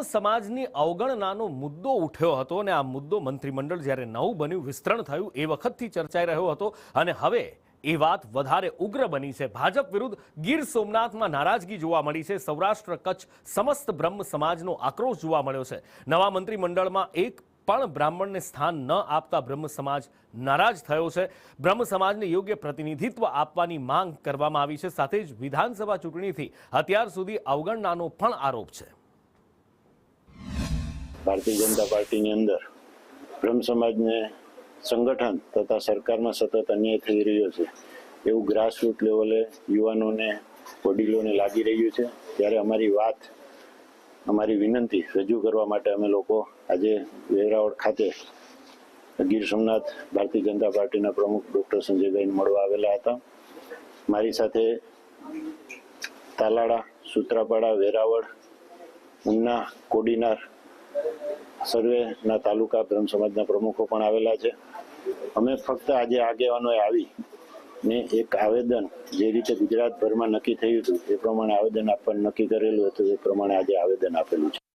સમાજની અવગણનાનો મુદ્દો ઉઠ્યો હતો અને આ મુદ્દો મંત્રીમંડળ જ્યારે નવું બન્યું, વિસ્તરણ થયું એ વખતથી ચર્ચાઈ રહ્યો હતો અને હવે એ વાત વધારે ઉગ્ર બની છે। ભાજપ વિરુદ્ધ ગીર સોમનાથમાં નારાજગી જોવા મળી છે। સૌરાષ્ટ્ર કચ્છ સમસ્ત બ્રહ્મ સમાજનો આક્રોશ જોવા મળ્યો છે। નવા મંત્રીમંડળમાં એક પણ બ્રાહ્મણને સ્થાન ન આપતા બ્રહ્મ સમાજ નારાજ થયો છે। બ્રહ્મ સમાજને યોગ્ય પ્રતિનિધિત્વ આપવાની માંગ કરવામાં આવી છે। સાથે જ વિધાનસભા ચૂંટણીથી અત્યાર સુધી અવગણનાનો પણ આરોપ છે। ભારતીય જનતા પાર્ટીની અંદર બ્રહ્મ સમાજને સંગઠન તથા સરકારમાં સતત અન્યાય થઈ રહ્યો છે એવું ગ્રાસરૂટ લેવલે યુવાનોને વડીલોને લાગી રહ્યું છે। ત્યારે અમારી વિનંતી રજૂ કરવા માટે અમે લોકો આજે વેરાવળ ખાતે ગીર સોમનાથ ભારતીય જનતા પાર્ટીના પ્રમુખ ડોક્ટર સંજયભાઈને મળવા આવેલા હતા। મારી સાથે તાલાળા, સૂત્રાપાડા, વેરાવળ, ઉના, કોડીનાર સર્વેના તાલુકા બ્રહ્મ સમાજના પ્રમુખો પણ આવેલા છે। અમે ફક્ત આજે આગેવાનોએ આવીને એક આવેદન જે રીતે ગુજરાતભરમાં નક્કી થયું હતું એ પ્રમાણે આવેદન આપવાનું નક્કી કરેલું હતું, એ પ્રમાણે આજે આવેદન આપેલું છે।